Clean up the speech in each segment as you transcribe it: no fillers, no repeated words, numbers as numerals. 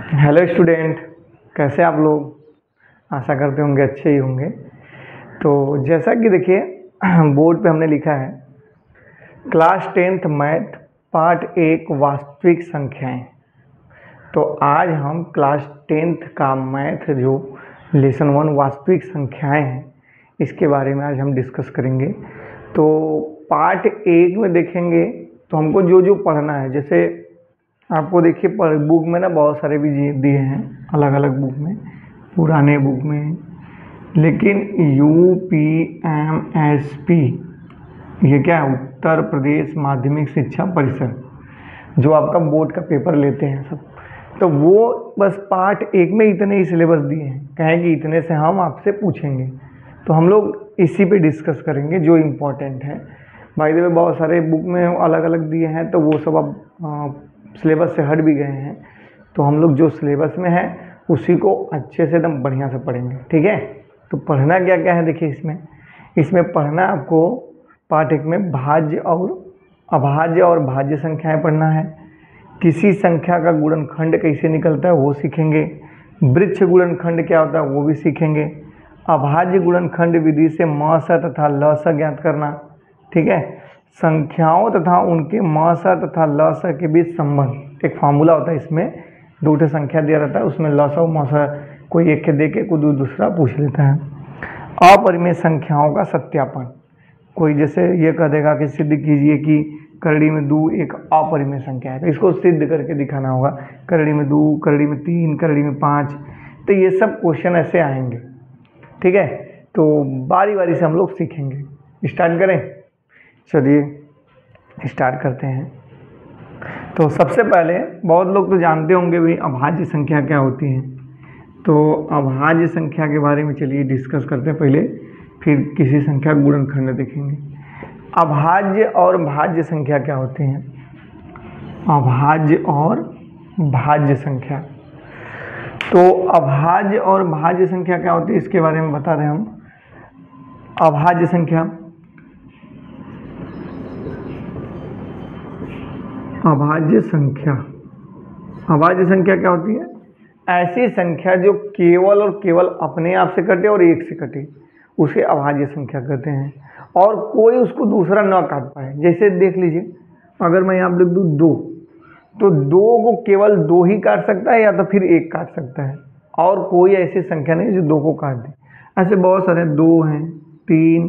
Hello student, कैसे आप लोग। आशा करते होंगे अच्छे ही होंगे। तो जैसा कि देखिए बोर्ड पे हमने लिखा है क्लास 10th मैथ पार्ट 1 वास्तविक संख्याएं। तो आज हम क्लास 10th का मैथ जो लेसन 1 वास्तविक संख्याएं हैं इसके बारे में आज हम डिस्कस करेंगे। तो पार्ट 1 में देखेंगे तो हमको जो जो पढ़ना है, जैसे आपको देखिए पर बुक में ना बहुत सारे भी दिए हैं, अलग अलग बुक में, पुराने बुक में, लेकिन UPMSP ये क्या है, उत्तर प्रदेश माध्यमिक शिक्षा परिषद, जो आपका बोर्ड का पेपर लेते हैं सब, तो वो बस पार्ट 1 में इतने ही सिलेबस दिए हैं, कहें कि इतने से हम आपसे पूछेंगे। तो हम लोग इसी पे डिस्कस करेंगे जो इम्पोर्टेंट है। बाय द वे बहुत सारे बुक में अलग अलग दिए हैं, तो वो सब अब सिलेबस से हट भी गए हैं। तो हम लोग जो सिलेबस में है उसी को अच्छे से एकदम बढ़िया से पढ़ेंगे, ठीक है। तो पढ़ना क्या क्या है, देखिए इसमें पढ़ना आपको पार्ट 1 में भाज्य और अभाज्य और भाज्य संख्याएं पढ़ना है। किसी संख्या का गुणनखंड कैसे निकलता है वो सीखेंगे। वृक्ष गुणनखंड क्या होता है वो भी सीखेंगे। अभाज्य गुणनखंड विधि से म स तथा ल स ज्ञात करना, ठीक है। संख्याओं तथा उनके म स तथा ल स के बीच संबंध, एक फार्मूला होता है, इसमें दो संख्या दिया रहता है, उसमें ल स और म स कोई एक के दे के कोई दूसरा पूछ लेता है। अपरिमेय संख्याओं का सत्यापन, कोई जैसे ये कह देगा कि सिद्ध कीजिए कि करड़ी में 2 एक अपरिमेय संख्या है, तो इसको सिद्ध करके दिखाना होगा। करड़ी में 2, करड़ी में 3, करड़ी में 5, तो ये सब क्वेश्चन ऐसे आएंगे, ठीक है। तो बारी बारी से हम लोग सीखेंगे। स्टार्ट करें, चलिए स्टार्ट करते हैं। तो सबसे पहले बहुत लोग तो जानते होंगे भाई अभाज्य संख्या क्या होती है। तो अभाज्य संख्या के बारे में चलिए डिस्कस करते हैं पहले, फिर किसी संख्या का गुणनखंड देखेंगे। अभाज्य और भाज्य संख्या क्या होती हैं। अभाज्य और भाज्य संख्या, तो अभाज्य और भाज्य संख्या क्या होती है इसके बारे में बता दें हम। अभाज्य संख्या, अभाज्य संख्या, अभाज्य संख्या क्या होती है, ऐसी संख्या जो केवल और केवल अपने आप से कटे और एक से कटे, उसे अभाज्य संख्या कहते हैं, और कोई उसको दूसरा न काट पाए। जैसे देख लीजिए, अगर मैं यहाँ लिख दूँ 2, तो 2 को केवल 2 ही काट सकता है या तो फिर 1 काट सकता है, और कोई ऐसी संख्या नहीं जो 2 को काट दे। ऐसे बहुत सारे 2 हैं, 3,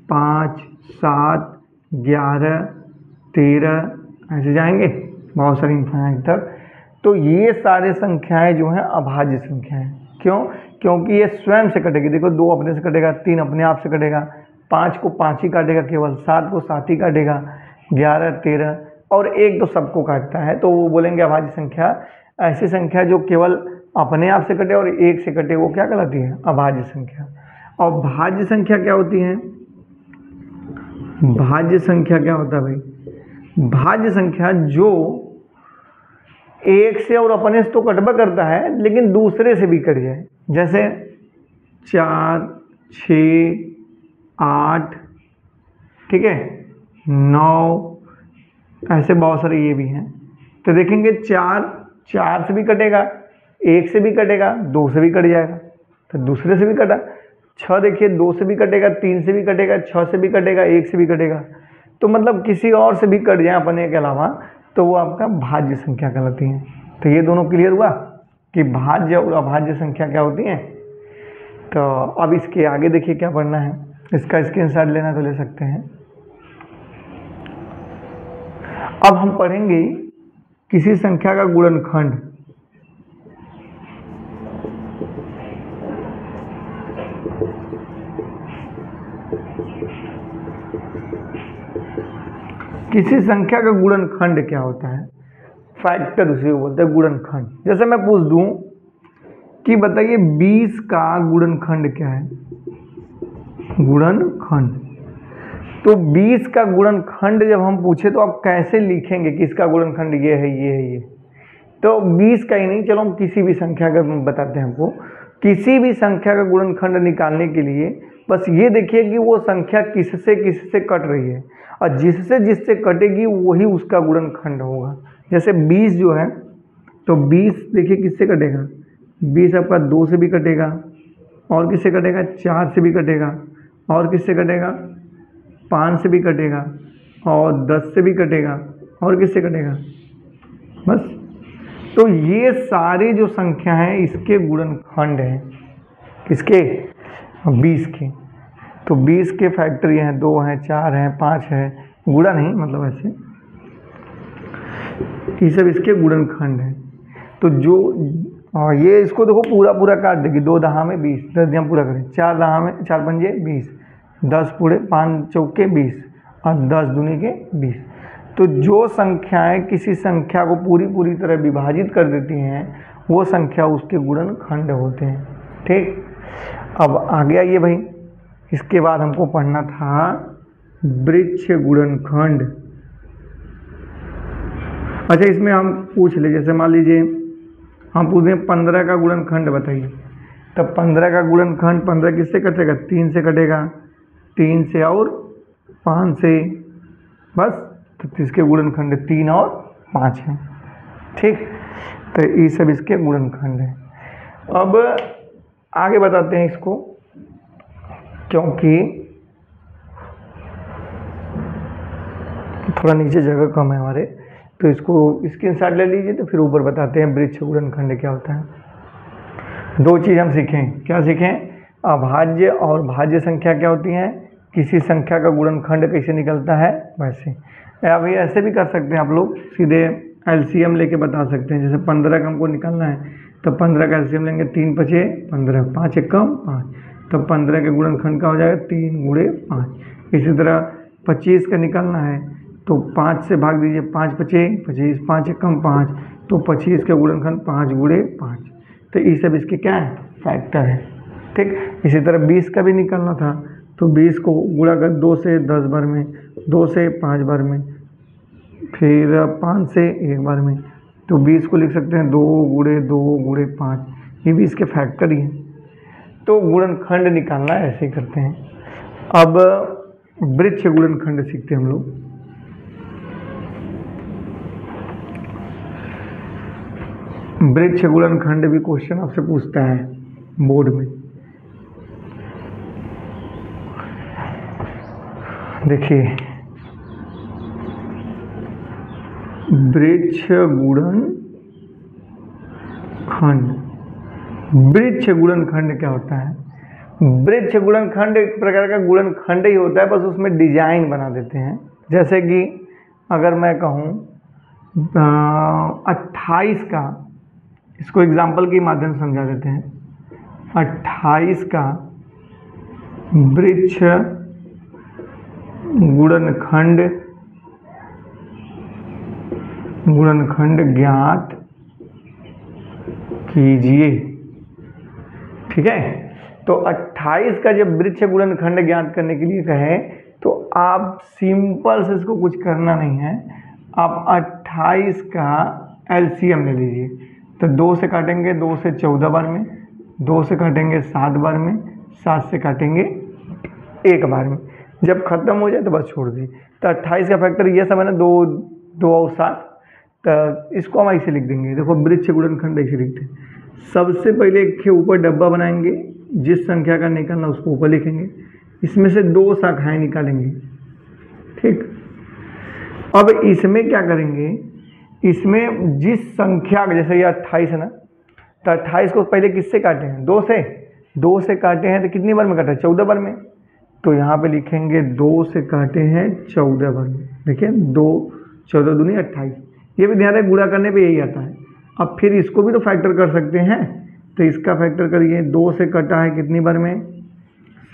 5, 7, 11, 13, ऐसे जाएंगे बहुत सारी इंफिनिट तक। तो ये सारे संख्याएं जो हैं अभाज्य संख्याएं। क्यों? क्योंकि ये स्वयं से कटेगी। देखो 2 अपने से कटेगा, 3 अपने आप से कटेगा, 5 को 5 ही काटेगा केवल, 7 को 7 ही काटेगा, 11, 13 और 1 तो सबको काटता है। तो वो बोलेंगे अभाज्य संख्या। ऐसी संख्या जो केवल अपने आप से कटे और 1 से कटे वो क्या कहलाती है, अभाज्य संख्या। और भाज्य संख्या क्या होती है, भाज्य संख्या क्या होता है भाई, भाज्य संख्या जो एक से और अपने से तो कटबा करता है लेकिन दूसरे से भी कट जाए। जैसे 4, 6, 8, ठीक है, 9, ऐसे बहुत सारे ये भी हैं। तो देखेंगे 4 से भी कटेगा, 1 से भी कटेगा, 2 से भी कट जाएगा, तो दूसरे से भी कटा। 6 देखिए 2 से भी कटेगा, 3 से भी कटेगा, 6 से भी कटेगा, 1 से भी कटेगा। तो मतलब किसी और से भी कट जाए अपने के अलावा, तो वो आपका भाज्य संख्या कहलाती है। तो ये दोनों क्लियर हुआ कि भाज्य और अभाज्य संख्या क्या होती हैं। तो अब इसके आगे देखिए क्या पढ़ना है, इसका स्क्रीनशॉट लेना तो ले सकते हैं। अब हम पढ़ेंगे किसी संख्या का गुणनखंड। किसी संख्या का गुणनखंड क्या होता है, फैक्टर उसे बोलते हैं गुणनखंड। जैसे मैं पूछ दूं कि बताइए 20 का गुणनखंड क्या है, गुणनखंड। तो 20 का गुणनखंड जब हम पूछे तो आप कैसे लिखेंगे कि इसका गुणनखंड ये है, ये है, ये। तो 20 का ही नहीं, चलो हम किसी भी संख्या का बताते हैं हमको। किसी भी संख्या का गुणनखंड निकालने के लिए बस ये देखिए कि वो संख्या किससे किससे कट रही है, और जिससे जिससे कटेगी वही उसका गुणनखंड होगा। जैसे 20 जो है तो 20 देखिए किससे कटेगा, 20 आपका 2 से भी कटेगा, और किससे कटेगा, 4 से भी कटेगा, और किससे कटेगा, 5 से भी कटेगा, और 10 से भी कटेगा, और किससे कटेगा, बस। तो ये सारी जो संख्या हैं इसके गुणनखंड हैं, किसके, 20 के। तो 20 के फैक्टर ये हैं, 2 हैं, 4 हैं, 5 है, गुणा नहीं मतलब ऐसे, ये सब इसके गुणनखंड हैं। तो जो ये इसको देखो पूरा पूरा काट देगी, 2 दहा में 20, 10 दिया पूरा करें, 4 दहा में 4 पंजे 20, 10 पूरे 5 चौके 20, और 10 दूनी के 20। तो जो संख्याएं किसी संख्या को पूरी पूरी तरह विभाजित कर देती हैं वो संख्या उसके गुणनखंड होते हैं। ठीक, अब आगे आइए भाई, इसके बाद हमको पढ़ना था वृक्ष गुणनखंड। अच्छा, इसमें हम पूछ ले, जैसे मान लीजिए हम पूछते हैं 15 का गुणनखंड बताइए, तब 15 का गुणनखंड 15 किससे कटेगा, 3 से कटेगा, 3 से और 5 से, बस। तो इसके गुणनखंड 3 और 5 हैं। ठीक, तो ये सब इसके गुणनखंड हैं। अब आगे बताते हैं इसको, क्योंकि थोड़ा नीचे जगह कम है हमारे, तो इसको स्क्रीनशॉट ले लीजिए, तो फिर ऊपर बताते हैं वृक्ष गुणनखंड क्या होता है। 2 चीज़ हम सीखें, क्या सीखें, अभाज्य और भाज्य संख्या क्या होती हैं, किसी संख्या का गुणनखंड कैसे निकलता है वैसे। अभी ऐसे भी कर सकते हैं आप लोग, सीधे एलसीएम लेके बता सकते हैं। जैसे 15 का हमको निकालना है तो 15 का एलसीएम लेंगे, 3 पचे 15, 5 एक कम 5, तो 15 के गुणनखंड का हो जाएगा 3 गुणे 5। इसी तरह 25 का निकालना है तो 5 से भाग दीजिए, 5 पचे 25, 5 एक कम 5, तो 25 के गुणनखंड 5 गुणे 5। तो ये सब इसके क्या है, फैक्टर है। ठीक, इसी तरह 20 का भी निकालना था, तो 20 को गुणा कर 2 से 10 बार में, 2 से 5 बार में, फिर 5 से 1 बार में, तो 20 को लिख सकते हैं 2 गुणे 2 गुणे 5, ये भी इसके फैक्टर ही है। तो गुणनखंड निकालना ऐसे ही करते हैं। अब वृक्ष गुणनखंड सीखते हैं हम लोग। वृक्ष गुणनखंड भी क्वेश्चन आपसे पूछता है बोर्ड में। देखिए, वृक्ष गुणनखंड, वृक्ष गुणनखंड क्या होता है, वृक्ष गुणनखंड एक प्रकार का गुणनखंड ही होता है, बस उसमें डिजाइन बना देते हैं। जैसे कि अगर मैं कहूँ 28 का, इसको एग्जाम्पल के माध्यम से समझा देते हैं, 28 का वृक्ष गुणनखंड ज्ञात कीजिए। ठीक है, तो 28 का जब वृक्ष गुणनखंड ज्ञात करने के लिए कहें तो आप सिंपल से इसको कुछ करना नहीं है, आप 28 का एलसीएम ले लीजिए। तो 2 से काटेंगे 2 से 14 बार में, 2 से काटेंगे 7 बार में, 7 से काटेंगे 1 बार में, जब खत्म हो जाए तो बस छोड़ दी। तो 28 का फैक्टर ये सब है ना, 2 और 7, तो इसको हम ऐसे लिख देंगे। देखो वृक्ष गुणनखंड ऐसे लिखते हैं, सबसे पहले एक के ऊपर डब्बा बनाएंगे, जिस संख्या का निकालना उसको ऊपर लिखेंगे, इसमें से 2 शाखाएं निकालेंगे। ठीक, अब इसमें क्या करेंगे, इसमें जिस संख्या, जैसे ये 28 है ना, तो 28 को पहले किससे काटे हैं, 2 से काटे हैं, तो कितनी बार में काटा है, 14 बार में। तो यहाँ पे लिखेंगे 2 से काटे हैं 14 बार में। देखिए 2 14 दूनी 28, ये भी ध्यान रहे गुणा करने पे यही आता है। अब फिर इसको भी तो फैक्टर कर सकते हैं, तो इसका फैक्टर करिए, 2 से कटा है कितनी बार में,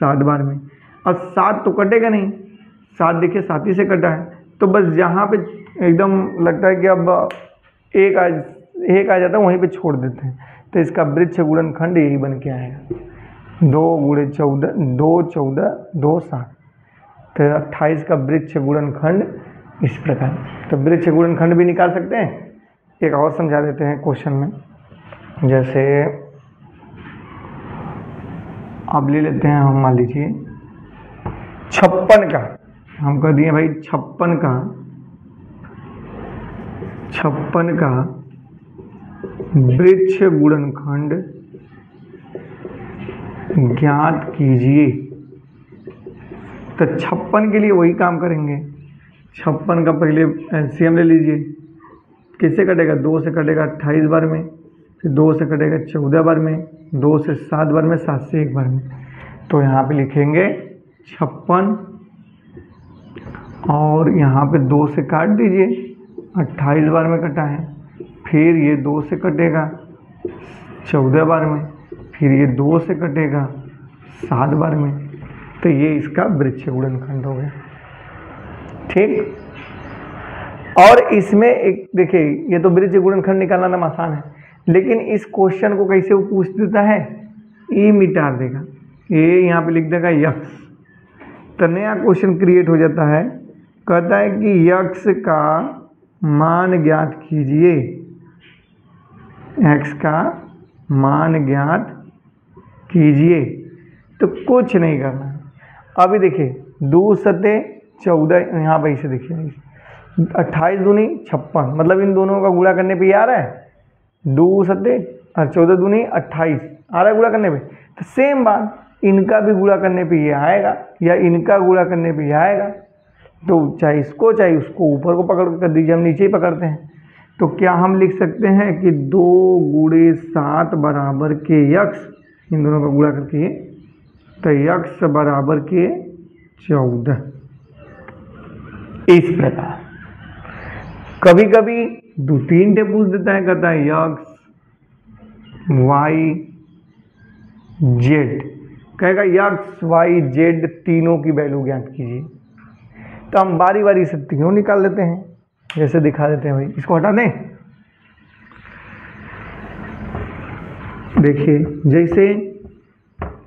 7 बार में। अब 7 तो कटेगा नहीं, 7 देखिए 7 ही से कटा है, तो बस जहाँ पे एकदम लगता है कि अब एक आ जाता है वहीं पे छोड़ देते हैं। तो इसका वृक्ष गुणनखंड यही बन के आएगा, 2 गुणे 14, 2 14 2 7, तो 28 का वृक्ष गुणनखंड इस प्रकार। तो वृक्ष गुणनखंड भी निकाल सकते हैं। एक और समझा देते हैं क्वेश्चन में, जैसे अब ले लेते हैं हम, मान लीजिए 56 का, हम कह दिए भाई 56 का वृक्ष गुणनखंड ज्ञात कीजिए। तो 56 के लिए वही काम करेंगे। 56 का पहले एलसीएम ले लीजिए। किससे कटेगा? 2 से कटेगा 28 बार में, फिर 2 से कटेगा 14 बार में, 2 से 7 बार में, 7 से 1 बार में। तो यहाँ पे लिखेंगे 56 और यहाँ पे 2 से काट दीजिए, 28 बार में कटा है। फिर ये 2 से कटेगा 14 बार में, फिर ये 2 से कटेगा 7 बार में। तो ये इसका वृक्ष गुणनखंड हो गया। ठीक। और इसमें एक देखिए, ये तो वृक्ष गुणनखंड निकालना ना आसान है, लेकिन इस क्वेश्चन को कैसे वो पूछ देता है, ई मिटा देगा, ये यहाँ पे लिख देगा यक्स। तो नया क्वेश्चन क्रिएट हो जाता है। कहता है कि यक्स का मान ज्ञात कीजिए। एक्स का मान ज्ञात कीजिए। तो कुछ नहीं करना है। अभी देखिए 2 सते 14, यहाँ पर इसे देखिए 28 दूनी 56, मतलब इन दोनों का गुणा करने पे ये आ रहा है 2 सते और 14 दूनी 28 आ रहा है गुणा करने पे। तो सेम बात, इनका भी गुणा करने पे ये आएगा या इनका गुणा करने पे ये आएगा। तो चाहे इसको चाहे उसको ऊपर को पकड़ कर दीजिए, हम नीचे ही पकड़ते हैं। तो क्या हम लिख सकते हैं कि 2 गुणे 7 बराबर के यक्स, इन दोनों का गुणा करके, तो यक्स बराबर के 14। इस प्रकार कभी कभी 2-3 टे पूछ देता है, कहता है यक्स वाई जेड, कहेगा यक्स वाई जेड तीनों की वैल्यू ज्ञात कीजिए। तो हम बारी बारी से तीनों निकाल लेते हैं, जैसे दिखा देते हैं। भाई इसको हटा दें। देखिए जैसे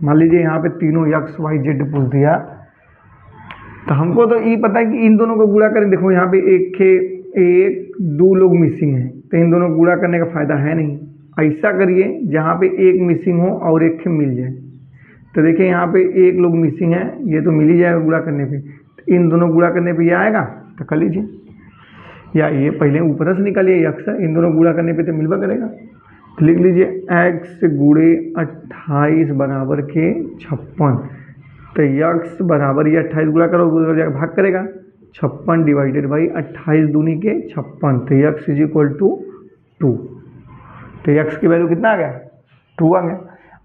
मान लीजिए यहाँ पे तीनों यक्स वाई जेड पूछ दिया, तो हमको तो ये पता है कि इन दोनों को गुणा करें। देखो यहाँ पे एक 2 लोग मिसिंग हैं, तो इन दोनों को गुणा करने का फायदा है नहीं। ऐसा करिए जहाँ पे एक मिसिंग हो और एक के मिल जाए। तो देखिए यहाँ पे 1 लोग मिसिंग है, ये तो मिल ही जाएगा गुणा करने पे। तो इन दोनों गुणा करने पे ये आएगा, तो कर लीजिए। या ये पहले ऊपर से निकालिए यक्स, इन दोनों गुणा करने पे तो मिलवा करेगा। तो लिख लीजिए एक्स गुणे 28 बराबर के 56। तो यक्स बराबर ये 28 गुणा करो, उधर जाकर भाग करेगा, 56 डिवाइडेड बाई 28 दूनी के 56। तो यक्स इज इक्वल टू 2। तो यक्स की वैल्यू कितना आ गया? 2 आ गया।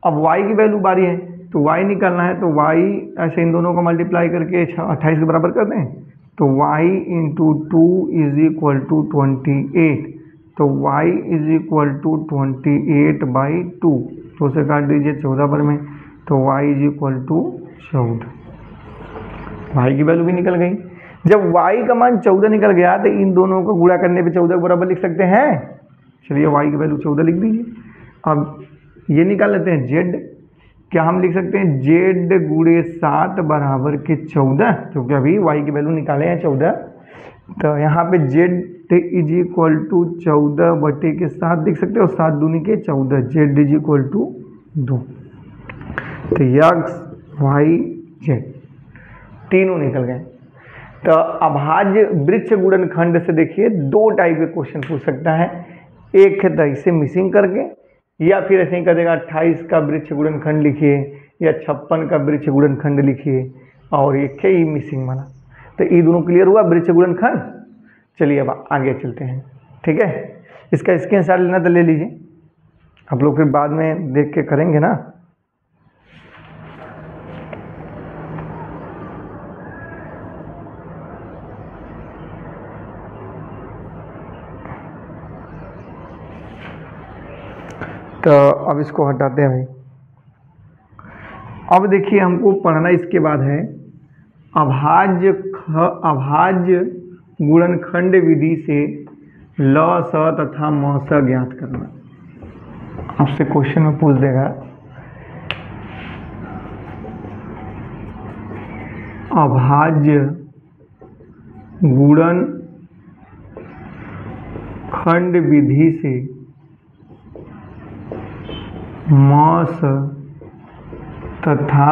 अब वाई की वैल्यू बारी है, तो वाई निकालना है। तो वाई ऐसे इन दोनों को मल्टीप्लाई करके 28 के बराबर करते हैं। तो y into 2 is equal to 28। तो y is equal to 28 by 2, 2 से काट दीजिए 14 पर में। तो y is equal to 14। Y की वैल्यू भी निकल गई। जब वाई का मान 14 निकल गया, तो इन दोनों को गुणा करने पे 14 के बराबर लिख सकते हैं। चलिए वाई की वैल्यू 14 लिख दीजिए। अब ये निकाल लेते हैं जेड। क्या हम लिख सकते हैं जेड गुणे 7 बराबर के 14, क्योंकि अभी वाई की वैल्यू निकाले हैं 14। तो यहाँ पे जेड इज इक्वल टू 14 बटे के 7 लिख सकते हो, 7 दूनी के 14, जेड इज इक्वल टू 2। तो यक्स वाई जेड तीनों निकल गए। तो अभाज्य वृक्ष गुणनखंड से देखिए 2 टाइप के क्वेश्चन पूछ सकता है। एक है तो इसे मिसिंग करके, या फिर ऐसे ही कर देगा 28 का वृक्ष गुणनखंड लिखिए या 56 का वृक्ष गुणनखंड लिखिए, और एक है ये मिसिंग वाला। तो ये दोनों क्लियर हुआ वृक्ष गुणनखंड। चलिए अब आगे चलते हैं। ठीक है, इसका स्क्रीनशॉट लेना तो ले लीजिए, आप लोग फिर बाद में देख के करेंगे ना। तो अब इसको हटाते हैं भाई। अब देखिए हमको पढ़ना इसके बाद है अभाज्य गुणनखंड विधि से ल स तथा म स ज्ञात करना। आपसे क्वेश्चन में पूछ देगा अभाज्य गुणनखंड विधि से म स तथा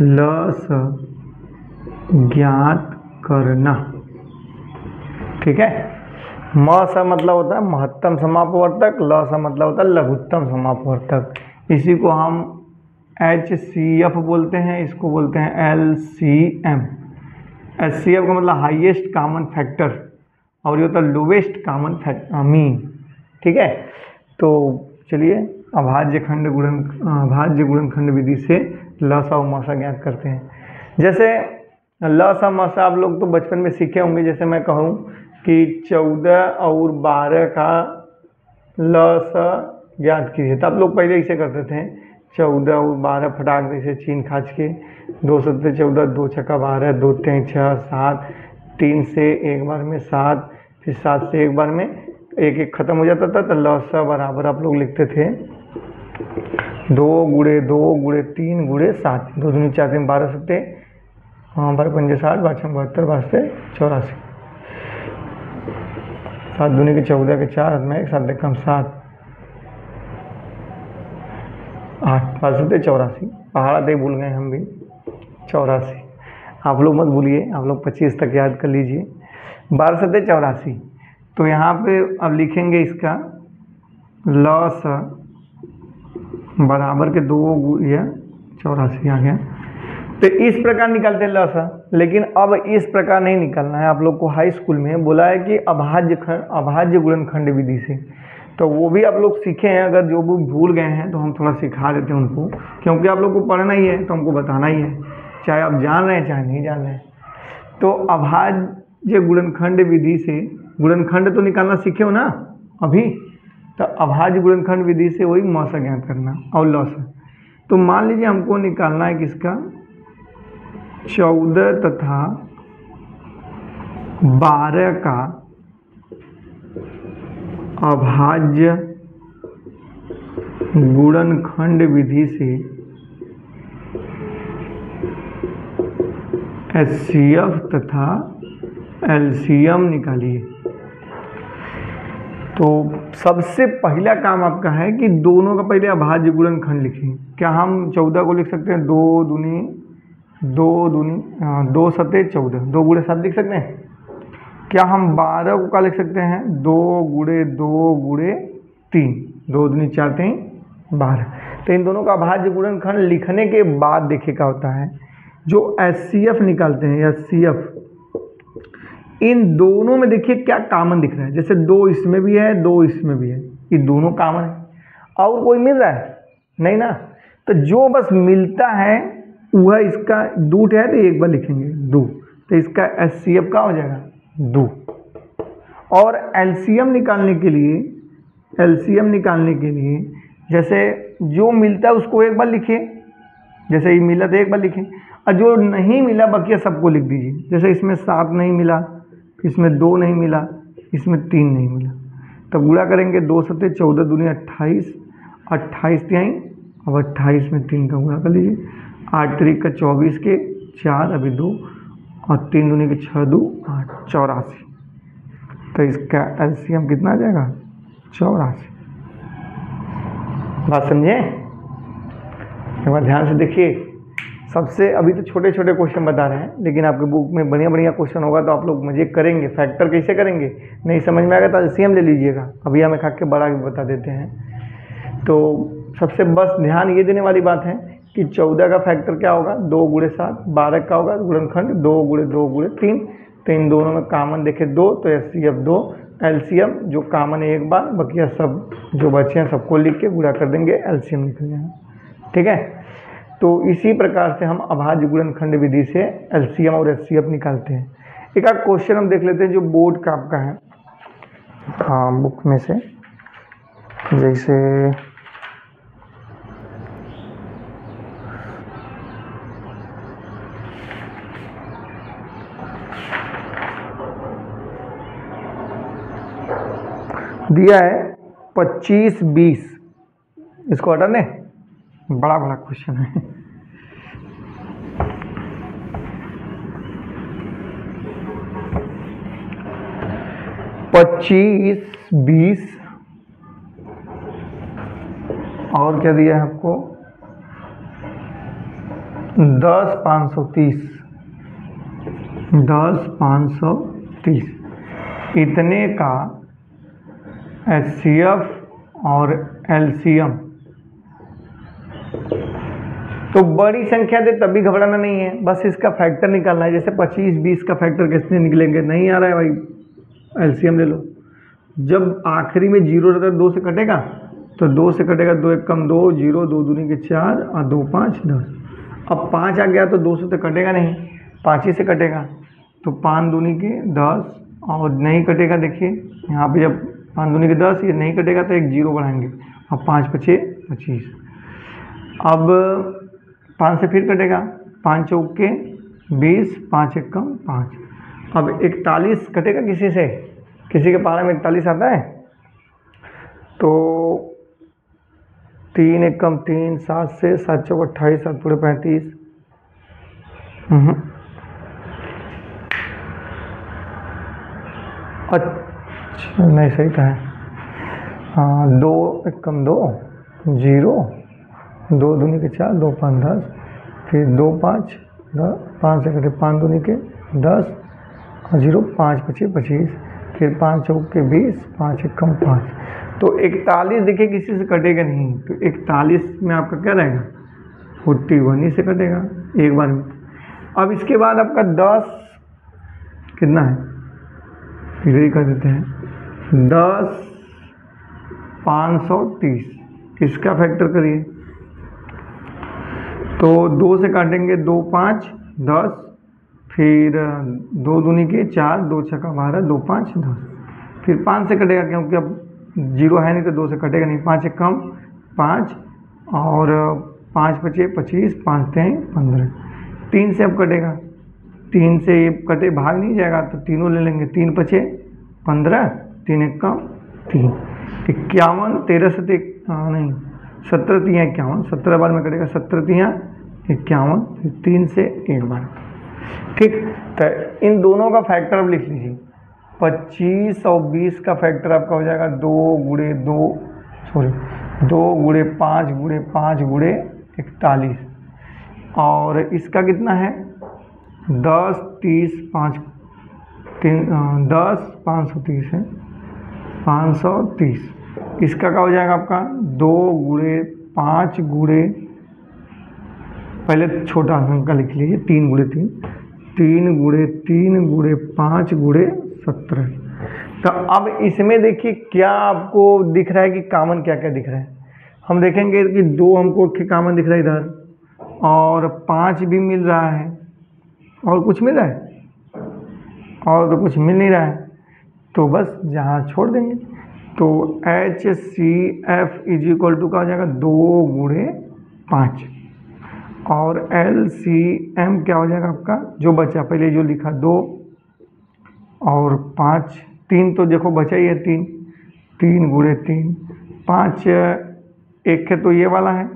ल स ज्ञात करना। ठीक है, म सा मतलब होता है महत्तम समापवर्तक, ल सा मतलब होता है लघुत्तम समापवर्तक। इसी को हम HCF बोलते हैं, इसको बोलते हैं LCM। HCF का मतलब हाईएस्ट कॉमन फैक्टर और ये होता है लोवेस्ट कॉमन मीन। ठीक है, तो चलिए अभाज्य गुणनखंड विधि से लसा और मसा ज्ञात करते हैं। जैसे लसा मसा आप लोग तो बचपन में सीखे होंगे। जैसे मैं कहूँ कि 14 और 12 का लसा ज्ञात कीजिए, तो आप लोग पहले इसे करते थे 14 और 12 फटाक से छीन खाच के, 2 सत्ते 14, 2 छक्का 12, 2 तें 6, 7, 3 से एक बार में 7, फिर 7 से एक बार में एक एक खत्म हो जाता था। तो लसा बराबर आप लोग लिखते थे 2 गुणे 2 गुणे 3 गुणे 7, 2 दूनी 4 3 12 सत्ते 12 पंजे 60, 5 6 72, 5 से 84, 7 दूनी के 14 के 4 हाथ में 1, 7 कम 7, 8 5 से 84, पहाड़ा तक भूल गए हम भी 84। आप लोग मत भूलिए, आप लोग 25 तक याद कर लीजिए। 12 से 84। तो यहाँ पे अब लिखेंगे इसका लस बराबर के 2 गुणिया 84 आ गया। तो इस प्रकार निकालते हैं लसा, लेकिन अब इस प्रकार नहीं निकालना है। आप लोग को हाई स्कूल में बोला है कि अभाज्य गुणनखंड विधि से, तो वो भी आप लोग सीखे हैं। अगर जो भी भूल गए हैं तो हम थोड़ा सिखा देते हैं उनको, क्योंकि आप लोग को पढ़ना ही है तो हमको बताना ही है, चाहे आप जान रहे हैं चाहे नहीं जान रहे हैं। तो अभाज्य गुणनखंड विधि से गुणनखंड तो निकालना सीखे हो ना अभी, तो अभाज्य गुणनखंड विधि से वही मौसा ज्ञात करना और लसा। तो मान लीजिए हमको निकालना है किसका 14 तथा 12 का अभाज्य गुणनखंड विधि से HCF तथा LCM निकालिए। तो सबसे पहला काम आपका है कि दोनों का पहले अभाज्य गुणनखंड लिखें। क्या हम 14 को लिख सकते हैं 2 दूनी 2 सत्ते 14, 2 गुणे 7 लिख सकते हैं। क्या हम 12 को क्या लिख सकते हैं 2 गुणे 2 गुणे 3, 2 दूनी 4 3 12। तो इन दोनों का अभाज्य गुणनखंड लिखने के बाद देखिए क्या होता है, जो HCF निकालते हैं HCF, इन दोनों में देखिए क्या कॉमन दिख रहा है। जैसे 2 इसमें भी है 2 इसमें भी है, ये दोनों कॉमन है। और कोई मिल रहा है नहीं ना, तो जो बस मिलता है वह इसका 2 है तो एक बार लिखेंगे 2, तो इसका HCF का हो जाएगा 2। और LCM निकालने के लिए जैसे जो मिलता है उसको एक बार लिखिए, जैसे ये मिला तो एक बार लिखें, और जो नहीं मिला बाकी सबको लिख दीजिए। जैसे इसमें 7 नहीं मिला, इसमें 2 नहीं मिला, इसमें 3 नहीं मिला, तब गुणा करेंगे 2 सत्ते 14 दूनी 28, 28 तिहाई, अब 28 में 3 का गुणा कर लीजिए, 8 तरीक का 24 के 4 अभी 2 और 3 दूनी के 6 2 8 84। तो इसका LCM कितना आ जाएगा 84। बात समझे? एक बार ध्यान से देखिए। सबसे अभी तो छोटे छोटे क्वेश्चन बता रहे हैं, लेकिन आपके बुक में बढ़िया बढ़िया क्वेश्चन होगा तो आप लोग मजे करेंगे। फैक्टर कैसे करेंगे नहीं समझ में आएगा तो LCM ले लीजिएगा, अभी हमें खा के बड़ा भी बता देते हैं। तो सबसे बस ध्यान ये देने वाली बात है कि 14 का फैक्टर क्या होगा 2 गुणे 7, 12 का होगा गुणनखंड 2 गुणे 2 गुणे 3, तो इन दोनों में कॉमन देखे 2, तो HCF 2, LCM जो कॉमन है एक बार, बाकी सब जो बचे हैं सबको लिख के गुणा कर देंगे, LCM निकल जाएगा। ठीक है, तो इसी प्रकार से हम अभाज्य गुणनखंड विधि से LCM और HCF निकालते हैं। एक आध क्वेश्चन हम देख लेते हैं जो बोर्ड का आपका है, हाँ बुक में से। जैसे दिया है 25 20, इसको हटा दें, बड़ा बड़ा क्वेश्चन है। पच्चीस 20 और क्या दिया है आपको 10 530, 10 530 इतने का HCF और LCM। तो बड़ी संख्या दे तभी घबराना नहीं है, बस इसका फैक्टर निकालना है। जैसे 25 20 का फैक्टर कितने निकलेंगे, नहीं आ रहा है भाई, LCM ले लो। जब आखिरी में जीरो रहता है 2 से कटेगा, तो 2 से कटेगा, 2 एक कम 2, 0, 2 दूनी के 4 और 2 5 10। अब 5 आ गया तो 2 से तो कटेगा नहीं, 5 ही से कटेगा, तो 5 दूनी के 10 और नहीं कटेगा। देखिए यहाँ पे जब 5 दूनी के 10 ये नहीं कटेगा तो एक 0 बढ़ाएंगे, अब 5 5 25। अब 5 से फिर कटेगा, 5 चौके 20, 5 एक कम 5। अब 41 कटेगा किसी से, किसी के पारा में 41 आता है, तो 3 एक कम 3, 7 से 7 चौक 28, 7 पूरे 35। अच्छा नहीं सही था, हाँ 2 एक कम 2, 0, 2 दूनी के 4, 2 5 10, फिर 2 5 10, 5 से कटे 5 दूनी के 10 और 0, 5 25 25, फिर 5 चौक के 20, 5 एक कम 5। तो 41 देखिए किसी से कटेगा नहीं, तो 41 में आपका क्या रहेगा, 41 ही से कटेगा एक बार में। अब इसके बाद आपका 10 कितना है, इधर ही कर देते हैं, 10 530, इसका फैक्टर करिए। तो 2 से काटेंगे 2 5 10, फिर 2 दूनी के 4, 2 छक्का 12, 2 5 10, फिर 5 से कटेगा क्योंकि अब 0 है नहीं तो 2 से कटेगा नहीं, 5 एक कम 5 और 5 5 25, 5 3 15। 3 से अब कटेगा, 3 से ये कटे भाग नहीं जाएगा तो तीनों ले लेंगे, 3 5 15, 3 एक कम 3, 51, 13 से नहीं 17 3 51, 17 बार में कटेगा, 17 3 51, 3 से एक बार। ठीक, तो इन दोनों का फैक्टर अब लिख लीजिए। 25 और 20 का फैक्टर आपका हो जाएगा 2 गुणे 2 गुणे 5 गुणे 5 गुणे 41, और इसका कितना है 10 30 5 10 530 है, 530। इसका क्या हो जाएगा आपका 2 गुणे 5 गुणे, पहले छोटा अंक का लिख लीजिए, 3 गुणे 3, 3 गुणे 3 गुणे 5 गुणे 17। तो अब इसमें देखिए क्या आपको दिख रहा है कि कॉमन क्या क्या दिख रहा है। हम देखेंगे कि 2 हमको कॉमन दिख रहा है इधर, और 5 भी मिल रहा है, और कुछ मिल रहा है, और तो कुछ मिल नहीं रहा है, तो बस जहाँ छोड़ देंगे। तो HCF इज इक्वल टू का हो जाएगा 2 गुणे 5, और LCM क्या हो जाएगा आपका, जो बचा पहले जो लिखा 2 और 5, 3 तो देखो बचा ही है 3, 3 गुणे 3, 5 एक है तो ये वाला है,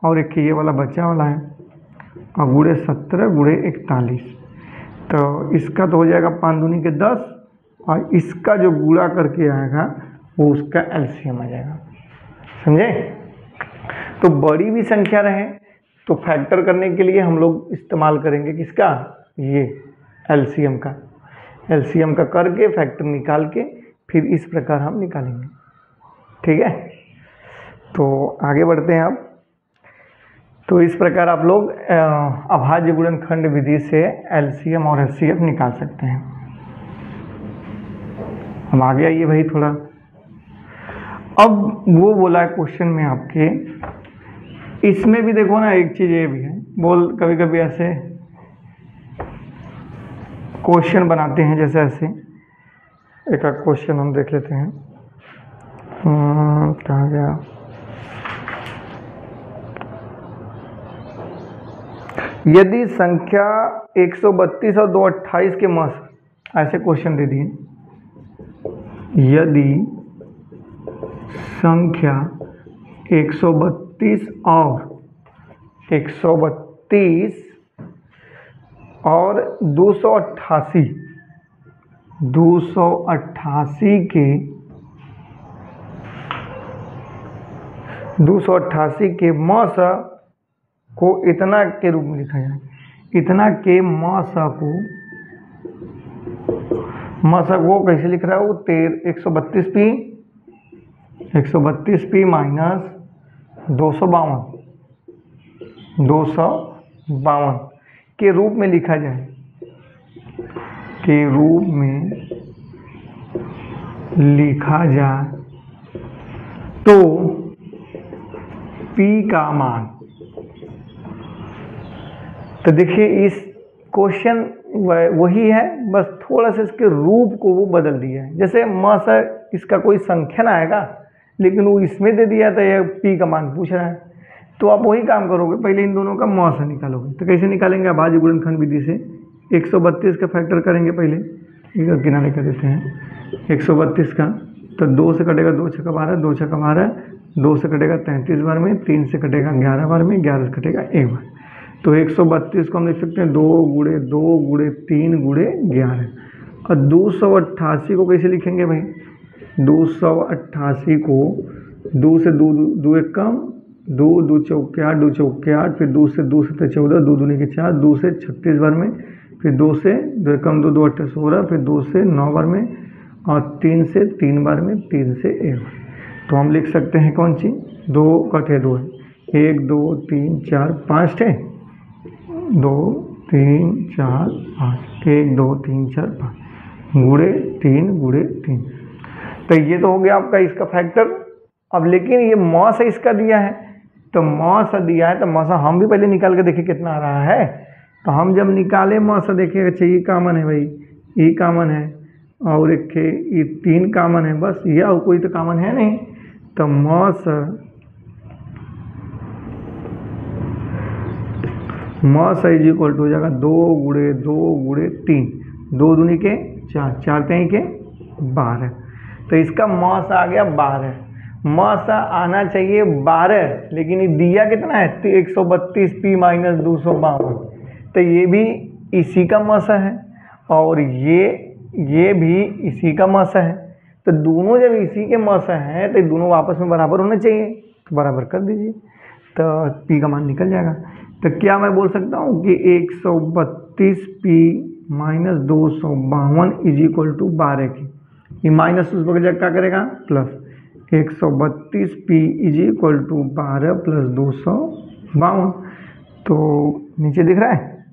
और एक ये वाला बचा वाला है, और गुणे 17 गुणे 41। तो इसका तो हो जाएगा 5 दूनी के 10, और इसका जो गुणा करके आएगा वो उसका LCM आ जाएगा। समझे? तो बड़ी भी संख्या रहे तो फैक्टर करने के लिए हम लोग इस्तेमाल करेंगे किसका, ये LCM का। LCM का करके फैक्टर निकाल के फिर इस प्रकार हम निकालेंगे। ठीक है, तो आगे बढ़ते हैं आप। तो इस प्रकार आप लोग अभाज्य गुणनखंड विधि से LCM और HCF निकाल सकते हैं। हम आगे आइए भाई थोड़ा। अब वो बोला है क्वेश्चन में आपके, इसमें भी देखो ना एक चीज़ ये भी है, बोल कभी कभी ऐसे क्वेश्चन बनाते हैं, जैसे ऐसे एक क्वेश्चन हम देख लेते हैं। कहाँ गया, यदि संख्या 132 और 228 के मस, ऐसे क्वेश्चन दे दिए, यदि संख्या 132 और 288 के मस को इतना के रूप में लिखा जाए, इतना के मस को कैसे लिख रहा है वो 132p 132p माइनस 252 के रूप में लिखा जाए, के रूप में लिखा जाए तो p का मान, तो देखिए इस क्वेश्चन वही है, बस थोड़ा सा इसके रूप को वो बदल दिया है। जैसे मासा इसका कोई संख्या ना आएगा, लेकिन वो इसमें दे दिया था, ये p का मान पूछ रहा है, तो आप वही काम करोगे, पहले इन दोनों का मासा निकालोगे। तो कैसे निकालेंगे? अभाज्य गुणनखंड विधि से 132 का फैक्टर करेंगे, पहले इधर किनारे कर देते हैं 132 का, तो 2 से कटेगा 2 छक्का 12, 2 छक्का 12, 2 से कटेगा 33 बार में, 3 से कटेगा 11 बार में, 11 से कटेगा 1 बार। तो 132 को हम लिख सकते हैं 2 गुणे 2 गुणे 3 गुणे 11। और 288 को कैसे लिखेंगे भाई? 288 को 2 से 2 एक कम, 2 2 चौके 8, 2 चौके 8, फिर 2 से 14, 2 दूनी के 4, 2 से 36 बार में, फिर 2 से 2 एक कम 2 2 8 16, फिर 2 से 9 बार में, और 3 से 3 बार में, 3 से 1 बार। तो हम लिख सकते हैं कौन सी? 2 कटे 2 है, 1 2 3 4 5 है, 2 3 4 5, 1 2 3 4 5 गुणे 3 गुणे 3। तो ये तो हो गया आपका इसका फैक्टर। अब लेकिन ये मौसा इसका दिया है, तो मौसा दिया है, तो मौसा हम भी पहले निकाल के देखिए कितना आ रहा है। तो हम जब निकाले मौसा देखिए, अच्छा ये कॉमन है भाई, ये कॉमन है, और एक ये 3 कॉमन है, बस ये, और कोई तो कॉमन है नहीं। तो मौसा इज इक्वल टू हो जाएगा 2 गुणे 2 गुणे 3, 2 दूनी के 4, 4 3 के 12। तो इसका मौसा आ गया 12। मौसा आना चाहिए 12, लेकिन ये दिया कितना है? 132p minus 252। तो ये भी इसी का मौसा है, और ये भी इसी का मौसा है। तो दोनों जब इसी के मौसा हैं, तो दोनों आपस में बराबर होने चाहिए, तो बराबर कर दीजिए, तो p का मान निकल जाएगा। तो क्या मैं बोल सकता हूँ कि 132p minus 252 is equal to 12 की, ये माइनस उस बगल क्या करेगा? Plus 132p is equal to 12 plus 252। तो नीचे दिख रहा है,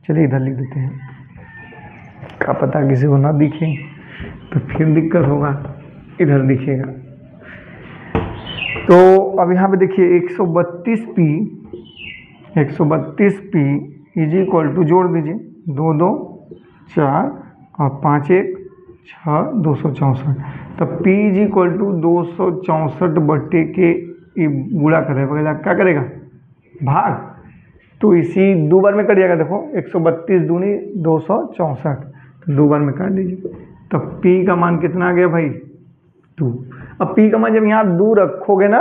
चलिए इधर लिख देते हैं, क्या पता किसी को ना दिखे तो फिर दिक्कत होगा, इधर दिखेगा। तो अब यहाँ पे देखिए 132p इज इक्वल टू, जोड़ दीजिए, 2 2 4 और 5 1 6, 264। तो p इज इक्वल टू 264 बट्टे के गुणा करेगा, क्या करेगा? भाग। तो इसी 2 बार में कट जाएगा, देखो 132 दूनी 264, तो 2 बार में काट दीजिए। तो p का मान कितना आ गया भाई? 2। अब p का मान जब यहाँ 2 रखोगे ना,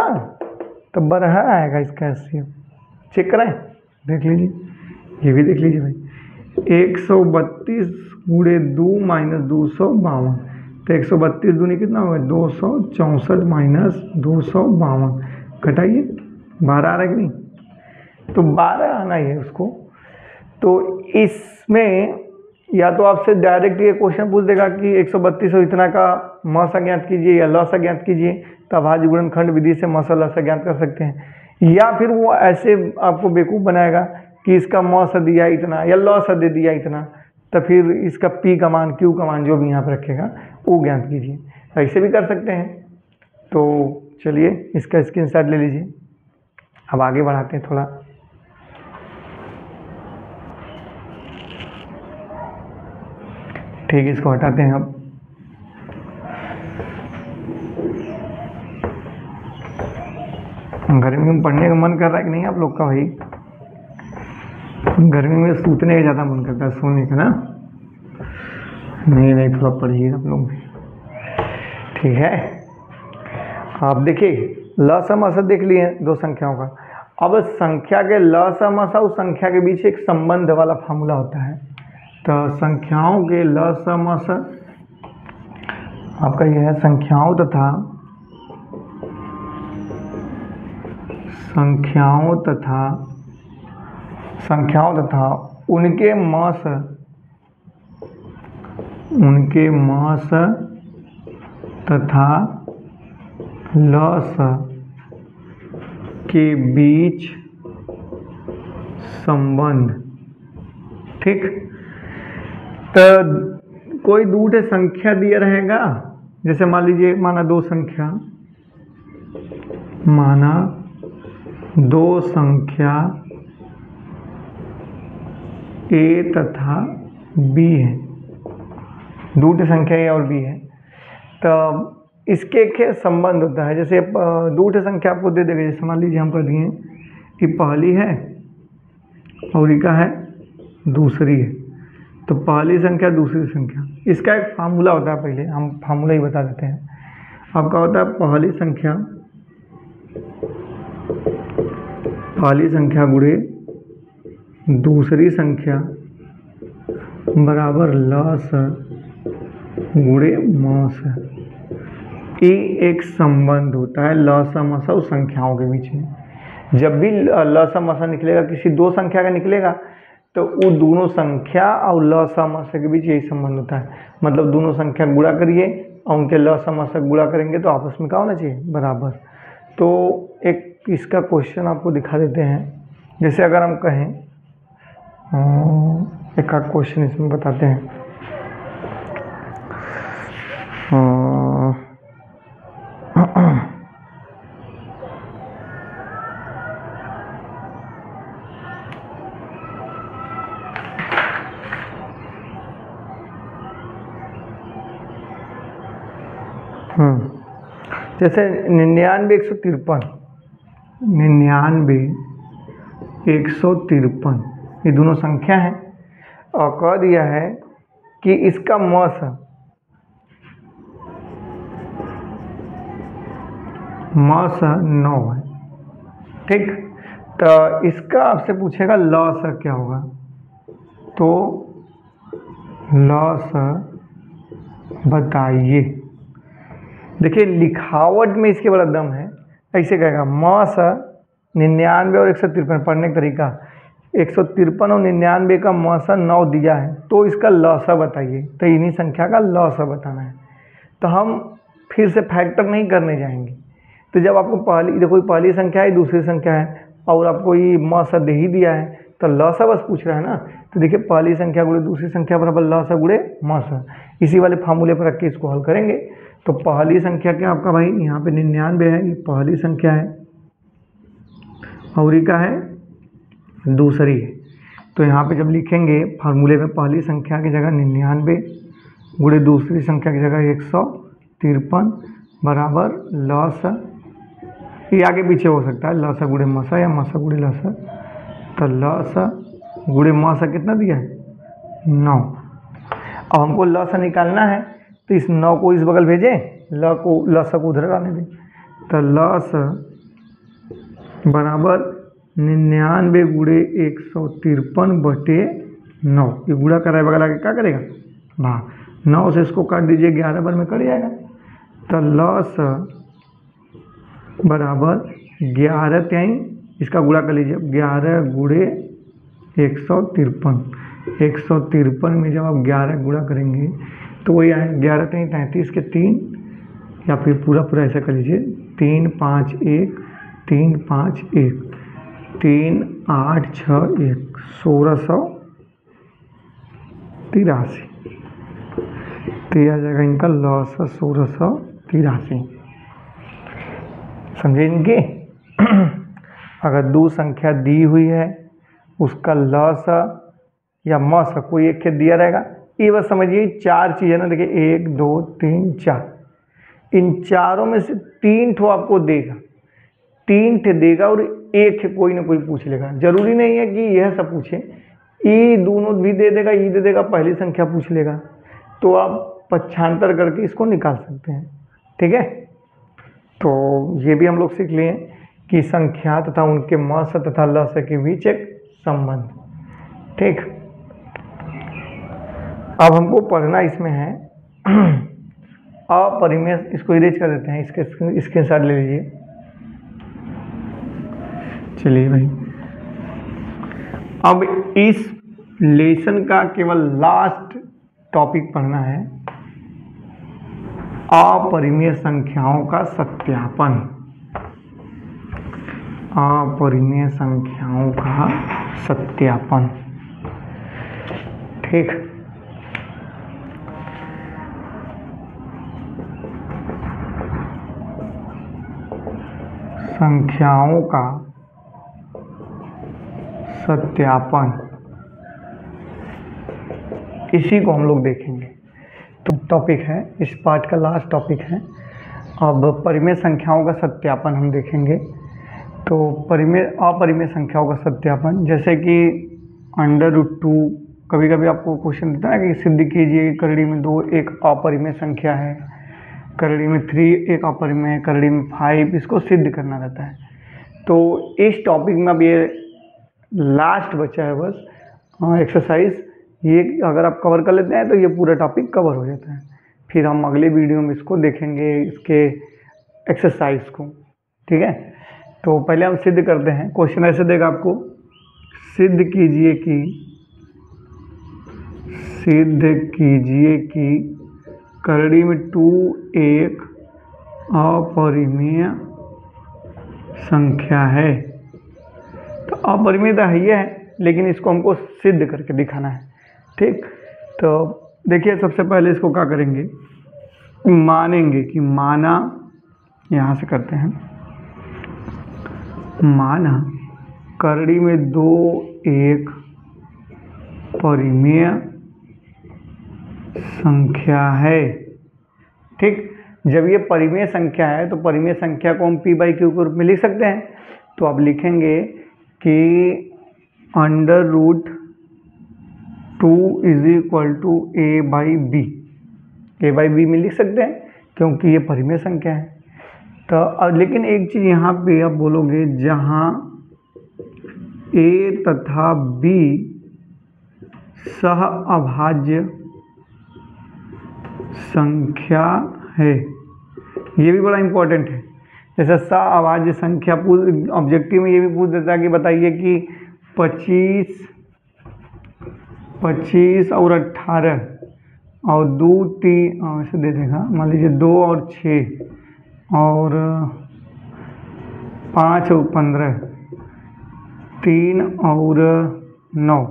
तो बरहा आएगा इसका एचसीएफ। चेक कराएं, देख लीजिए, ये भी देख लीजिए भाई, 132 गुणे 2 माइनस 252। तो 132 दूनी कितना होगा? 264 माइनस 252, घटाइए, 12 आ रहा है कि नहीं? तो 12 आना ही है उसको। तो इसमें या तो आपसे डायरेक्ट ये क्वेश्चन पूछ देगा कि 132 और इतना का मौसा ज्ञात कीजिए या लौसा ज्ञात कीजिए, तो अभाज्य गुणनखंड विधि से मौसा लौसा ज्ञात कर सकते हैं। या फिर वो ऐसे आपको बेवकूफ़ बनाएगा कि इसका मौसा दिया इतना या लौसा दे दिया इतना, तो फिर इसका p का मान, q का मान जो भी यहाँ पर रखेगा वो ज्ञात कीजिए, ऐसे भी कर सकते हैं। तो चलिए इसका स्क्रीनशॉट ले लीजिए। अब आगे बढ़ाते हैं थोड़ा। ठीक है, इसको हटाते हैं। अब गर्मी में पढ़ने का मन कर रहा है कि नहीं आप लोग का? भाई गर्मी में सूतने का ज़्यादा मन करता है, सोने का ना? नहीं थोड़ा पढ़िए आप लोग, ठीक है। आप देखिए लसमसा देख लिए 2 संख्याओं का। अब संख्या के लसमसा उस संख्या के बीच एक संबंध वाला फार्मूला होता है। तो संख्याओं के लसमसा आपका यह है, संख्याओं तथा उनके मास तथा ल स के बीच संबंध। ठीक, तो कोई दूसरे संख्या दिया रहेगा, जैसे मान लीजिए माना दो संख्या, माना दो संख्या ए तथा बी है, दूसरी संख्या ए और बी है, तो इसके के संबंध होता है। जैसे दूसरी संख्या आपको दे देगा, जैसे मान लीजिए हम कर दिए कि पहली है और इसका है दूसरी है, तो पहली संख्या दूसरी संख्या, इसका एक फार्मूला होता है, पहले हम फार्मूला ही बता देते हैं। आपका होता है पहली संख्या गुणे दूसरी संख्या बराबर ल स गुणे म स। ये एक संबंध होता है ल स म स उस संख्याओं के बीच में। जब भी ल स म स निकलेगा, किसी दो संख्या का निकलेगा, तो वो दोनों संख्या और ल स म स के बीच यही संबंध होता है। मतलब दोनों संख्या गुणा करिए और उनके ल स म स गुणा करेंगे तो आपस में क्या होना चाहिए, बराबर। तो एक इसका क्वेश्चन आपको दिखा देते हैं। जैसे अगर हम कहें, एक आध क्वेश्चन इसमें बताते हैं। जैसे 99 153, 99 153 ये दोनों संख्या हैं, और कह दिया है कि इसका म स 9 है। ठीक, तो इसका आपसे पूछेगा ल स क्या होगा, तो ल स बताइए। देखिए लिखावट में इसके बड़ा दम है। ऐसे कहेगा म स 99 और 153, पढ़ने का तरीका 153 और 99 का म स 9 दिया है, तो इसका ल स बताइए। तो इन्हीं संख्या का ल स बताना है। तो हम फिर से फैक्टर नहीं करने जाएंगे। तो जब आपको पहली संख्या है, दूसरी संख्या है, और आपको ये म स दे ही दिया है, तो ल स बस पूछ रहा है ना। तो देखिए पहली संख्या गुणे दूसरी संख्या बराबर ल स गुणे म स, इसी वाले फार्मूले पर रख के इसको हल करेंगे। तो पहली संख्या क्या आपका भाई, यहाँ पे 99 है, ये पहली संख्या है, और ये क्या है, दूसरी है। तो यहाँ पे जब लिखेंगे फार्मूले में, पहली संख्या की जगह 99 गुणे दूसरी संख्या की जगह 153 बराबर ल स, ये आगे पीछे हो सकता है, ल स गुणे म स या म स गुणे ल स। तो ल स गुणे म स कितना दिया है, 9। अब हमको ल स निकालना है, तो इस 9 को इस बगल भेजें, ल स को उधर आने दें। तो ल स बराबर 99 गुणे 153 बटे 9, ये गुणा कर रहा है, बगल आके क्या करेगा, भाग। 9 से इसको काट दीजिए, 11 बार में कट जाएगा। तो ल स बराबर 11 त्याई इसका गुणा कर लीजिए, 11 गुणे 153, 153 में जब आप 11 गुणा करेंगे तो वही आए 11 त्याई 33 के 3, या फिर पूरा ऐसा कर लीजिए, 3 5 1 3 5 1 3 8 6 1 1683। तो यह आ जाएगा इनका ल स 1683। समझे इनके। अगर दो संख्या दी हुई है, उसका ल स या म स कोई एक खेत दिया रहेगा। ये बस समझिए 4 चीज़ है ना, देखिए 1 2 3 4, इन चारों में से 3 ठो आपको देगा, 3 ठे देगा और एक कोई ना कोई पूछ लेगा। जरूरी नहीं है कि यह सब पूछे, ई दोनों भी दे देगा, ई दे देगा, पहली संख्या पूछ लेगा, तो आप पक्षांतर करके इसको निकाल सकते हैं। ठीक है, तो ये भी हम लोग सीख लिए कि संख्या तथा उनके म स तथा ल स के बीच एक संबंध। ठीक, अब हमको पढ़ना इसमें है अपरिमेय, इसको इरेज कर देते हैं, इसके स्क्रीनशॉट ले लीजिए। चलिए भाई, अब इस लेसन का केवल लास्ट टॉपिक पढ़ना है, अपरिमेय संख्याओं का सत्यापन, अपरिमेय संख्याओं का सत्यापन। ठीक, संख्याओं का सत्यापन, इसी को हम लोग देखेंगे। तो टॉपिक है, इस पार्ट का लास्ट टॉपिक है। अब परिमेय संख्याओं का सत्यापन हम देखेंगे। तो अपरिमेय संख्याओं का सत्यापन, जैसे कि √2, कभी कभी आपको क्वेश्चन देता है कि सिद्ध कीजिए करड़ी में 2 एक अपरिमेय संख्या है, करड़ी में 3 एक अपरिमेय, करड़ी में 5, इसको सिद्ध करना रहता है। तो इस टॉपिक में अब ये लास्ट बचा है बस एक्सरसाइज, ये अगर आप कवर कर लेते हैं तो ये पूरा टॉपिक कवर हो जाता है। फिर हम अगले वीडियो में इसको देखेंगे, इसके एक्सरसाइज को। ठीक है, तो पहले हम सिद्ध करते हैं। क्वेश्चन ऐसे देगा आपको, सिद्ध कीजिए कि करड़ी में 2 एक अपरिमेय संख्या है। तो अपरिमेय तो है, लेकिन इसको हमको सिद्ध करके दिखाना है। ठीक, तो देखिए सबसे पहले इसको क्या करेंगे, मानेंगे कि माना, यहाँ से करते हैं, माना करड़ी में 2 एक परिमेय संख्या है। ठीक, जब ये परिमेय संख्या है तो परिमेय संख्या को हम p/q के रूप में लिख सकते हैं। तो अब लिखेंगे कि √2 = a/b में लिख सकते हैं, क्योंकि ये परिमेय संख्या है। तो अब लेकिन एक चीज़ यहाँ पे आप बोलोगे, जहाँ a तथा b सह अभाज्य संख्या है, ये भी बड़ा इम्पोर्टेंट है। जैसे सह अभाज्य संख्या ऑब्जेक्टिव में ये भी पूछ देता है कि बताइए कि 25 और 18 और 2 3 ऐसे दे देगा, मान लीजिए 2 और 6 और 5 और 15, 3 और 9,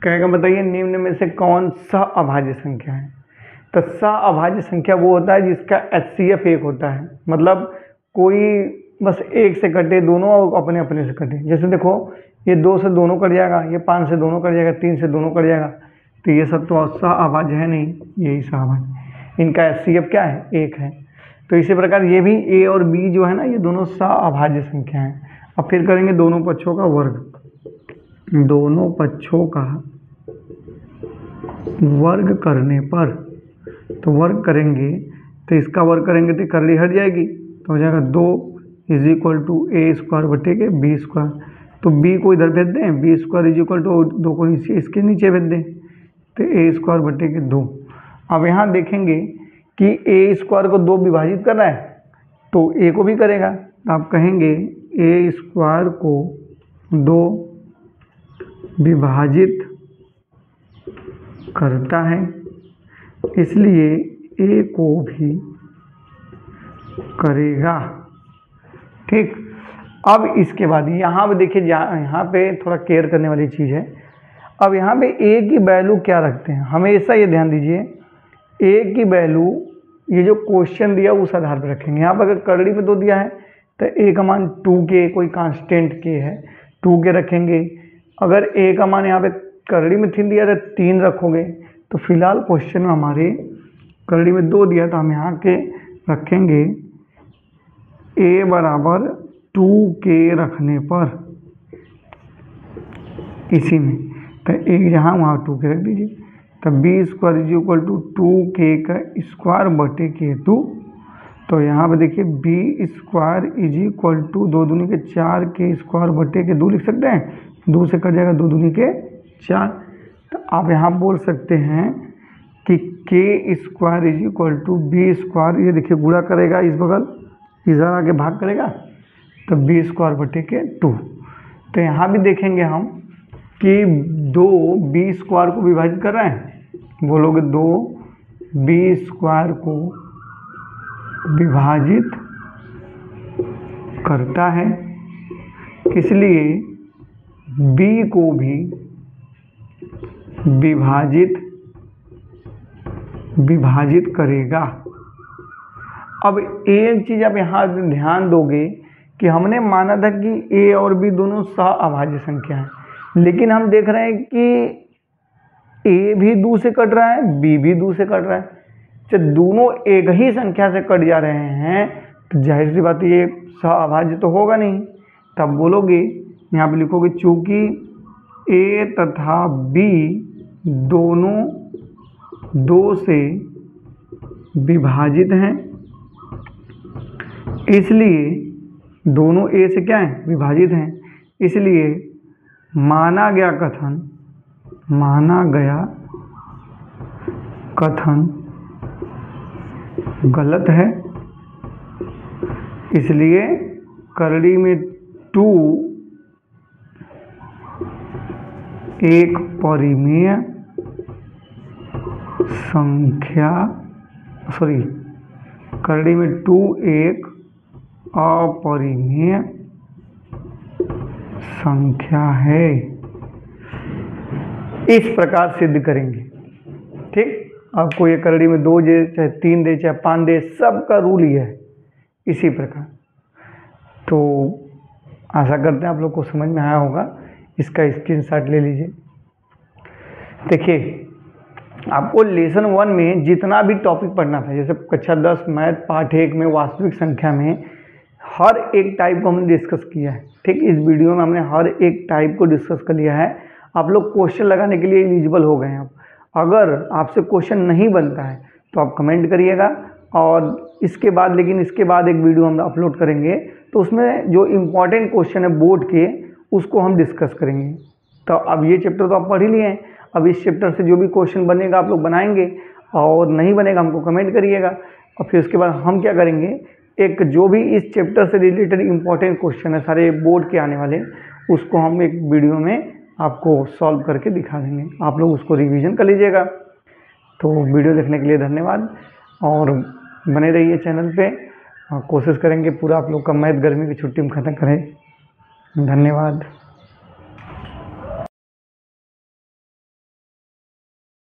कहेगा बताइए निम्न में से कौन सा अभाज्य संख्या है। तो सह अभाज्य संख्या वो होता है जिसका HCF 1 होता है, मतलब कोई बस 1 से कटे दोनों और अपने अपने से कटे। जैसे देखो, ये 2 से दोनों कट जाएगा, ये 5 से दोनों कट जाएगा, 3 से दोनों कट जाएगा। तो ये सब तो सह अभाज्य है नहीं, यही सह अभाज्य, इनका HCF क्या है, 1 है। तो इसी प्रकार ये भी a और b जो है ना, ये दोनों सह अभाज्य संख्या हैं। अब फिर करेंगे दोनों पक्षों का वर्ग, दोनों पक्षों का वर्ग करने पर, तो वर्ग करेंगे तो इसका वर्ग करेंगे तो करड़ी हट जाएगी, तो हो जाएगा 2 = a² / b²। तो b को इधर भेज दें, b² = 2 को इसके नीचे भेज दें, तो a² / 2। अब यहाँ देखेंगे कि a² को 2 विभाजित कर रहा है, तो a को भी करेगा। तो आप कहेंगे a² को 2 विभाजित करता है, इसलिए a को भी करेगा। ठीक, अब इसके बाद यहाँ पे देखिए, यहाँ पे थोड़ा केयर करने वाली चीज़ है। अब यहाँ पे a की वैल्यू क्या रखते हैं, हमेशा ये ध्यान दीजिए, a की वैल्यू ये जो क्वेश्चन दिया उस आधार पर रखेंगे। यहाँ पर अगर करड़ी में 2 दिया है तो a का मान 2k, कोई कांस्टेंट k है, 2k रखेंगे। अगर a का मान यहाँ पे करड़ी में 3 दिया तो 3 रखोगे। तो फिलहाल क्वेश्चन में हमारे करड़ी में 2 दिया, तो हम यहाँ के रखेंगे a बराबर 2k रखने पर, इसी में तो एक यहाँ वहाँ 2k रख दीजिए। तो b² = 2k का स्क्वायर बटे k²। तो यहाँ पे देखिए b² = 2 दूनी के 4k² बटे k² लिख सकते हैं, 2 से कट जाएगा 2 दूनी के 4। तो आप यहाँ बोल सकते हैं कि k² = b², ये देखिए गुणा करेगा इस बगल, इधर आके भाग करेगा, तो b² बटे k²। तो यहाँ भी देखेंगे हम कि 2 b² को विभाजित कर रहे हैं, बोलोगे 2 b² को विभाजित करता है, इसलिए b को भी विभाजित करेगा। अब एक चीज़ आप यहाँ ध्यान दोगे कि हमने माना था कि a और b दोनों सह-अभाज्य संख्या हैं, लेकिन हम देख रहे हैं कि a भी 2 से कट रहा है, b भी 2 से कट रहा है। जब दोनों एक ही संख्या से कट जा रहे हैं तो जाहिर सी बात ये सह-अभाज्य तो होगा नहीं। तब बोलोगे, यहाँ पे लिखोगे चूँकि a तथा b दोनों 2 से विभाजित हैं, इसलिए दोनों a से क्या हैं, विभाजित हैं, इसलिए माना गया कथन गलत है। इसलिए करड़ी में 2 एक परिमेय संख्या, करड़ी में 2 एक अपरिमेय संख्या है। इस प्रकार सिद्ध करेंगे। ठीक, आपको ये करड़ी में 2 दे, चाहे 3 दे, चाहे 5 दे, सबका रूल ही है इसी प्रकार। तो आशा करते हैं आप लोग को समझ में आया होगा। इसका स्क्रीनशॉट ले लीजिए। देखिए, आपको लेसन 1 में जितना भी टॉपिक पढ़ना था, जैसे कक्षा 10 मैथ पार्ट 1 में वास्तविक संख्या में हर एक टाइप को हमने डिस्कस किया है। ठीक, इस वीडियो में हमने हर एक टाइप को डिस्कस कर लिया है। आप लोग क्वेश्चन लगाने के लिए एलिजिबल हो गए हैं। अगर आपसे क्वेश्चन नहीं बनता है तो आप कमेंट करिएगा, और इसके बाद एक वीडियो हम अपलोड करेंगे, तो उसमें जो इम्पोर्टेंट क्वेश्चन है बोर्ड के, उसको हम डिस्कस करेंगे। तो अब ये चैप्टर तो आप पढ़ ही लिए हैं, अब इस चैप्टर से जो भी क्वेश्चन बनेगा आप लोग बनाएंगे, और नहीं बनेगा हमको कमेंट करिएगा। और फिर उसके बाद हम क्या करेंगे, एक जो भी इस चैप्टर से रिलेटेड इम्पोर्टेंट क्वेश्चन है सारे बोर्ड के आने वाले, उसको हम एक वीडियो में आपको सॉल्व करके दिखा देंगे। आप लोग उसको रिवीजन कर लीजिएगा। तो वीडियो देखने के लिए धन्यवाद, और बने रहिए चैनल पे। कोशिश करेंगे पूरा आप लोग का मैथ गर्मी की छुट्टी में ख़त्म करें। धन्यवाद।